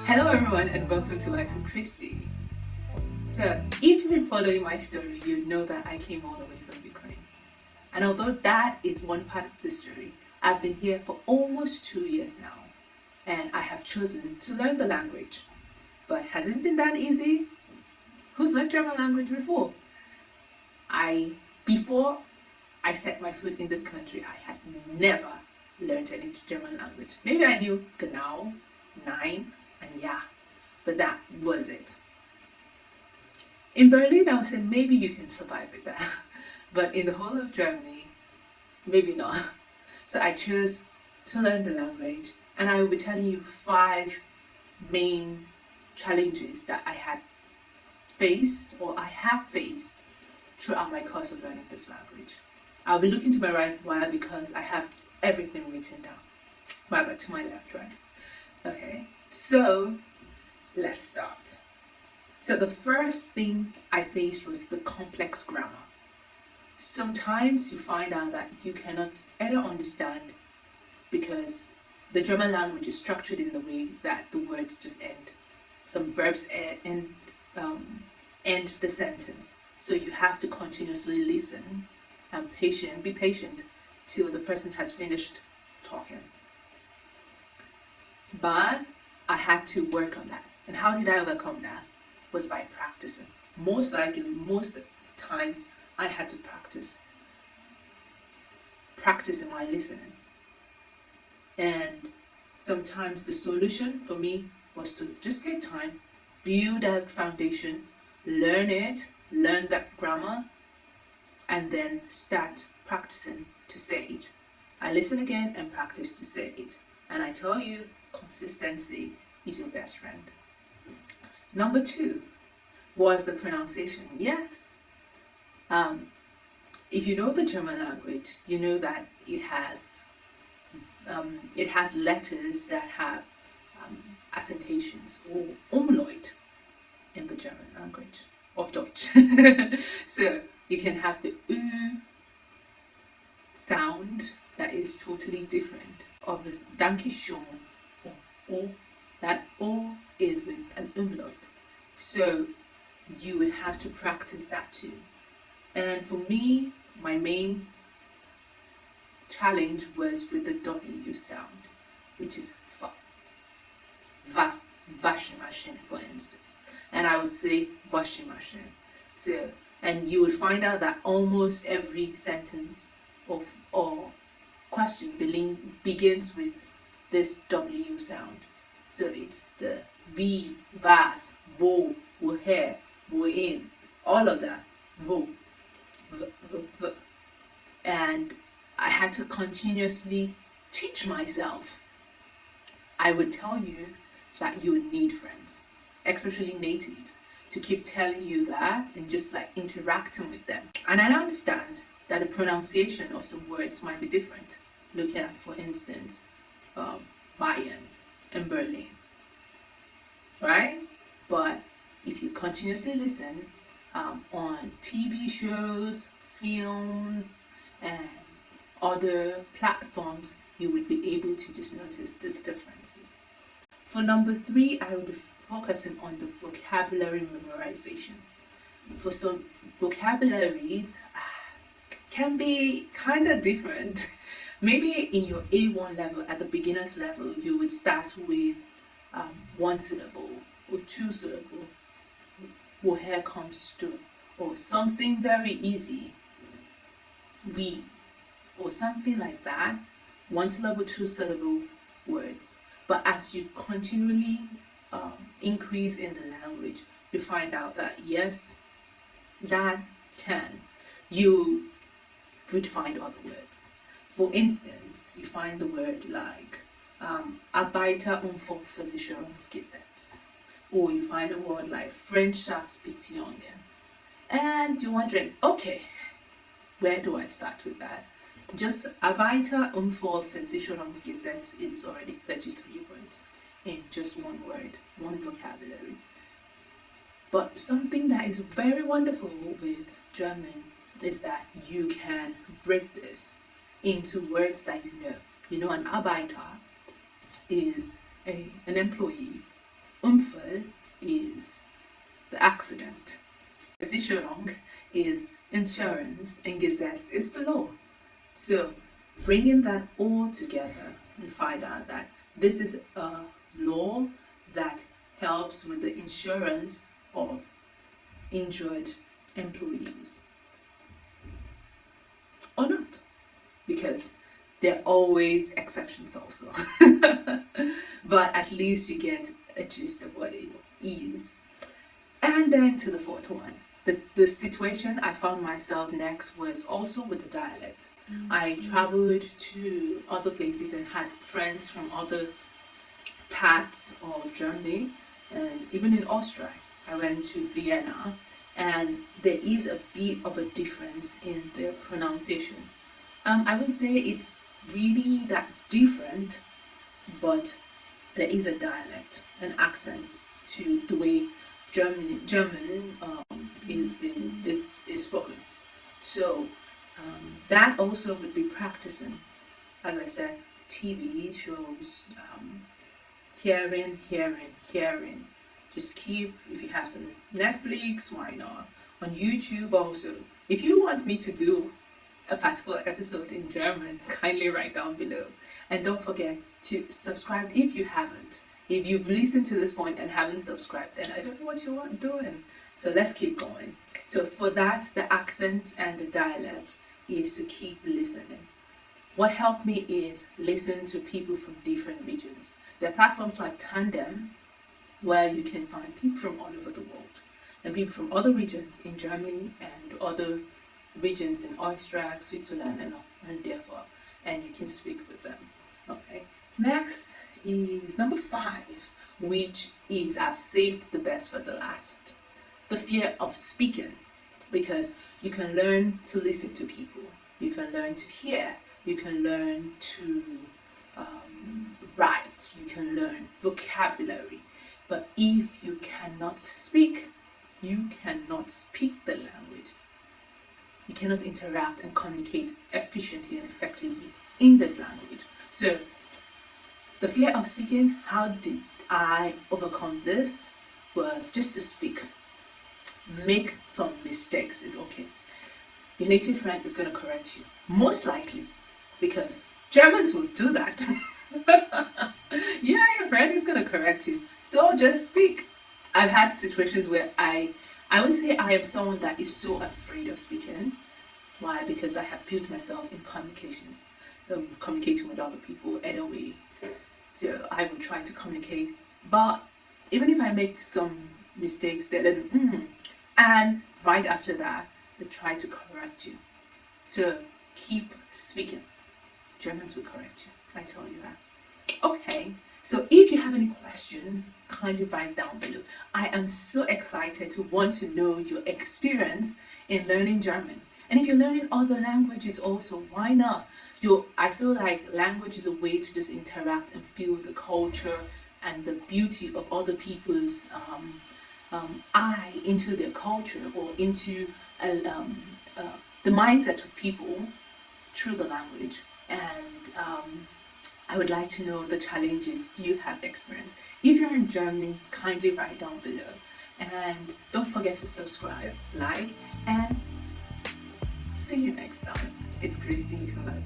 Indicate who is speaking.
Speaker 1: Hello everyone and welcome to Life with Christy. So if you've been following my story, you know that I came all the way from Ukraine. And although that is one part of the story, I've been here for almost 2 years now. And I have chosen to learn the language. But has it been that easy? Who's learned German language before? Before I set my foot in this country, I had never learned any German language. Maybe I knew genau, nein, and ja, but that was it. In Berlin, I would say maybe you can survive with that, but in the whole of Germany, maybe not. So I chose to learn the language, and I will be telling you 5 main challenges that I had faced or I have faced throughout my course of learning this language. I'll be looking to my right while because I have everything written down. Rather to my left, right? Okay, so let's start. So the first thing I faced was the complex grammar. Sometimes you find out that you cannot either understand because the German language is structured in the way that the words just end. Some verbs end the sentence. So you have to continuously listen and be patient till the person has finished talking. But I had to work on that. And how did I overcome that? Was by practicing. Most likely, most times, I had to practice in my listening. And sometimes the solution for me was to just take time, build that foundation, learn that grammar, and then start practicing to say it. I listen again and practice to say it. And I tell you, consistency is your best friend. Number 2 was the pronunciation. Yes. If you know the German language, you know that it has letters that have accentuations or umlaut in the German language of Deutsch. So you can have the U sound that is totally different of this Danke schön or O. That O is with an umlaut. So you would have to practice that too. And for me, my main challenge was with the W sound, which is washing machine, for instance. And I would say washing machine. So, and you would find out that almost every sentence or question begins with this W sound. So it's the wie, was, wo, woher, wohin, all of that. Wo, v. And I had to continuously teach myself. I would tell you that you would need friends, especially natives, to keep telling you that and just like interacting with them. And I understand that the pronunciation of some words might be different. Look at, for instance, Bayern and Berlin, right? But if you continuously listen on TV shows, films, and other platforms, you would be able to just notice these differences. For number 3, I will be focusing on the vocabulary memorization. For some vocabularies can be kind of different. Maybe in your A1 level, at the beginner's level, you would start with 1 syllable or 2 syllable. Woher comes to, or something very easy, we, or something like that. 1 syllable, 2 syllable words. But as you continually increase in the language, you find out that yes, you would find other words. For instance, you find the word like Arbeiter- und Versicherungsgesetz, or you find a word like Freundschaftsbeziehungen, and you're wondering, okay, where do I start with that? Just Arbeiter- und Versicherungsgesetz, it's already 33 words in just one word, one vocabulary. But something that is very wonderful with German is that you can break this into words that you know. You know, an Arbeiter is an employee. Unfall is the accident. Versicherung is insurance, and Gesetz is the law. So bringing that all together and find out that this is a law that helps with the insurance of injured employees. Or not, because there are always exceptions also. But at least you get a gist of what it is. And then to the fourth one. The situation I found myself next was also with the dialect. I traveled to other places and had friends from other parts of Germany, and even in Austria. I went to Vienna, and there is a bit of a difference in their pronunciation. I wouldn't say it's really that different, but there is a dialect, an accent to the way German is spoken. So that also would be practicing, as I said, TV shows, hearing. Just keep, if you have some Netflix, why not? On YouTube also. If you want me to do a particular episode in German, kindly write down below. And don't forget to subscribe if you haven't. If you've listened to this point and haven't subscribed, then I don't know what you're doing. So let's keep going. So for that, the accent and the dialect is to keep listening. What helped me is listen to people from different regions. There are platforms like Tandem, where you can find people from all over the world and people from other regions in Germany and other regions in Austria, Switzerland, and therefore, and you can speak with them. Okay. Next is number 5, which is I've saved the best for the last. The fear of speaking, because you can learn to listen to people, you can learn to hear, you can learn to write, you can learn vocabulary. But if you cannot speak, you cannot speak the language. You cannot interact and communicate efficiently and effectively in this language. So the fear of speaking, how did I overcome this? Was just to speak. Make some mistakes is okay. Your native friend is going to correct you, most likely, because Germans will do that. Yeah, your friend is going to correct you. So just speak. I've had situations where I wouldn't say I am someone that is so afraid of speaking. Why? Because I have built myself in communications, communicating with other people anyway. So I would try to communicate. But even if I make some mistakes, and right after that, they try to correct you. So keep speaking. Germans will correct you. I tell you that. Okay. So if you have any questions, kindly write down below. I am so excited to want to know your experience in learning German. And if you're learning other languages also, why not? I feel like language is a way to just interact and feel the culture and the beauty of other people's eye into their culture, or into the mindset of people through the language. And I would like to know the challenges you have experienced. If you're in Germany, kindly write down below. And don't forget to subscribe, like, and see you next time. It's Christine.